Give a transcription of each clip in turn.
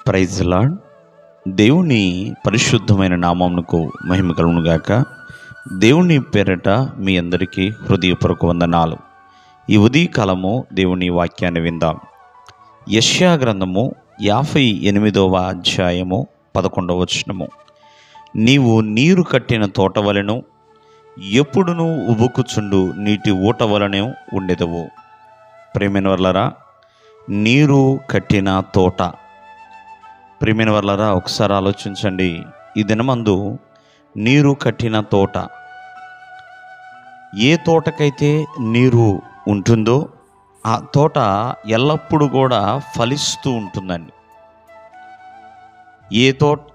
Praise lord. దేవుని పరిశుద్ధమైన నామమునకు మహిమ కలుగునుగాక. దేవుని పేరట మీ అందరికీ హృదయపూర్వక వందనాలు. ఈ ఉదయకాలము దేవుని వాక్యాన్ని విందాం. యెషయా గ్రంథము 58వ అధ్యాయము 11వ వచనము. నీవు నీరు కట్టిన తోట వలెను, ఎప్పుడునూ ఉబుకుచుండు నీటి ఊట వలనే ఉండెదవు. ప్రియమైన వర్లరా, నీరు కట్టిన తోట. ప్రియమైన వర్లరా, ఒకసారి ఆలోచించండి. ఈ దినమందు నీరు కట్టిన తోట, ఏ తోటకైతే నీరు ఉంటుందో ఆ తోట ఎల్లప్పుడూ కూడా ఫలిస్తూ ఉంటుందండి. ఏ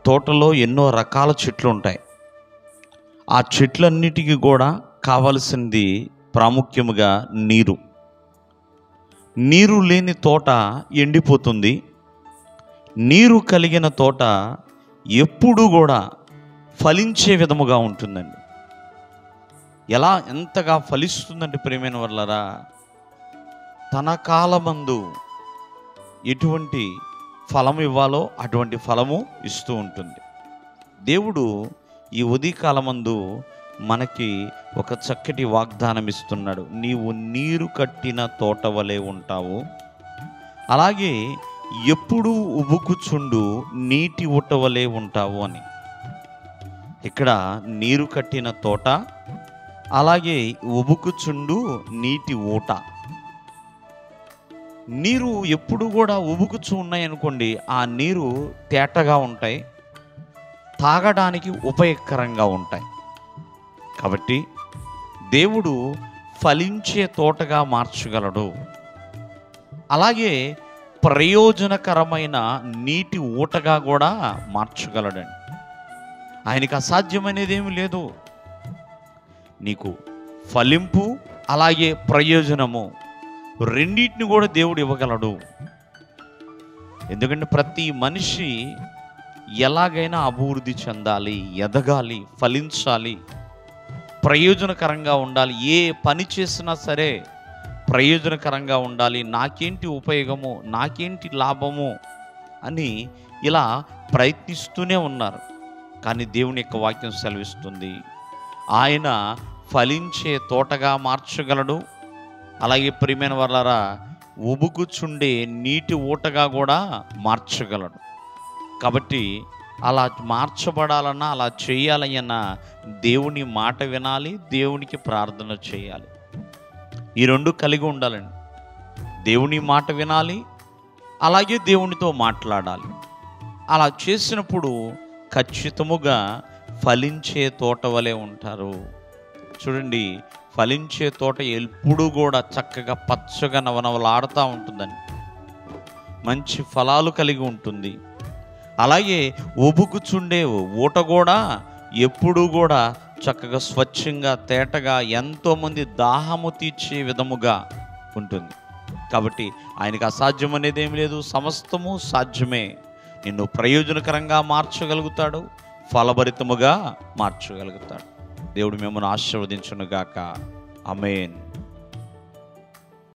తోటలో ఎన్నో రకాల చెట్లు ఉంటాయి. ఆ చెట్లన్నిటికీ కూడా కావలసింది ప్రాముఖ్యముగా నీరు. నీరు లేని తోట ఎండిపోతుంది. నీరు కలిగిన తోట ఎప్పుడూ కూడా ఫలించే విధముగా ఉంటుందండి. ఎంతగా ఫలిస్తుందంటే ప్రియమైన వర్లరా, తన కాలమందు ఎటువంటి ఫలము ఇవ్వాలో అటువంటి ఫలము ఇస్తూ ఉంటుంది. దేవుడు ఈ ఉదయకాలమందు మనకి ఒక చక్కటి వాగ్దానం ఇస్తున్నాడు. నీవు నీరు కట్టిన తోట వలె ఉంటావు, అలాగే ఎప్పుడూ ఉబుకుచుండు నీటి ఊట వలె ఉంటావు అని. ఇక్కడ నీరు కట్టిన తోట, అలాగే ఉబుకుచుండు నీటి ఊట. నీరు ఎప్పుడు కూడా ఉబుకుచు ఉన్నాయి అనుకోండి, ఆ నీరు తేటగా ఉంటాయి, తాగడానికి ఉపయోగకరంగా ఉంటాయి. కాబట్టి దేవుడు ఫలించే తోటగా మార్చగలడు, అలాగే ప్రయోజనకరమైన నీటి ఊటగా కూడా మార్చగలడండి. ఆయనకి అసాధ్యమనేది ఏమీ లేదు. నీకు ఫలింపు అలాగే ప్రయోజనము రెండింటిని కూడా దేవుడు ఇవ్వగలడు. ఎందుకంటే ప్రతి మనిషి ఎలాగైనా అభివృద్ధి చెందాలి, ఎదగాలి, ఫలించాలి, ప్రయోజనకరంగా ఉండాలి. ఏ పని చేసినా సరే ప్రయోజనకరంగా ఉండాలి. నాకేంటి ఉపయోగము, నాకేంటి లాభము అని ఇలా ప్రయత్నిస్తూనే ఉన్నారు. కానీ దేవుని యొక్క వాక్యం సెలవిస్తుంది, ఆయన ఫలించే తోటగా మార్చగలడు, అలాగే ప్రియమైన వర్లారా ఉబుకుచుండే నీటి ఊటగా కూడా మార్చగలడు. కాబట్టి అలా మార్చబడాలన్నా, అలా చేయాలన్నా దేవుని మాట వినాలి, దేవునికి ప్రార్థన చేయాలి. ఈ రెండు కలిగి ఉండాలండి. దేవుని మాట వినాలి, అలాగే దేవునితో మాట్లాడాలి. అలా చేసినప్పుడు ఖచ్చితముగా ఫలించే తోట వలె ఉంటారు. చూడండి, ఫలించే తోట ఎప్పుడూ కూడా చక్కగా పచ్చగా నవనవలాడుతూ ఉంటుందండి, మంచి ఫలాలు కలిగి ఉంటుంది. అలాగే ఉబుకుచుండే ఊట కూడా ఎప్పుడూ కూడా చక్కగా స్వచ్ఛంగా తేటగా ఎంతోమంది దాహము తీర్చే విధముగా ఉంటుంది. కాబట్టి ఆయనకు అసాధ్యం అనేది ఏమి లేదు, సమస్తము సాధ్యమే. నిన్ను ప్రయోజనకరంగా మార్చగలుగుతాడు, ఫలభరితముగా మార్చగలుగుతాడు. దేవుడు మిమ్మల్ని ఆశీర్వదించును గాక. ఆమేన్.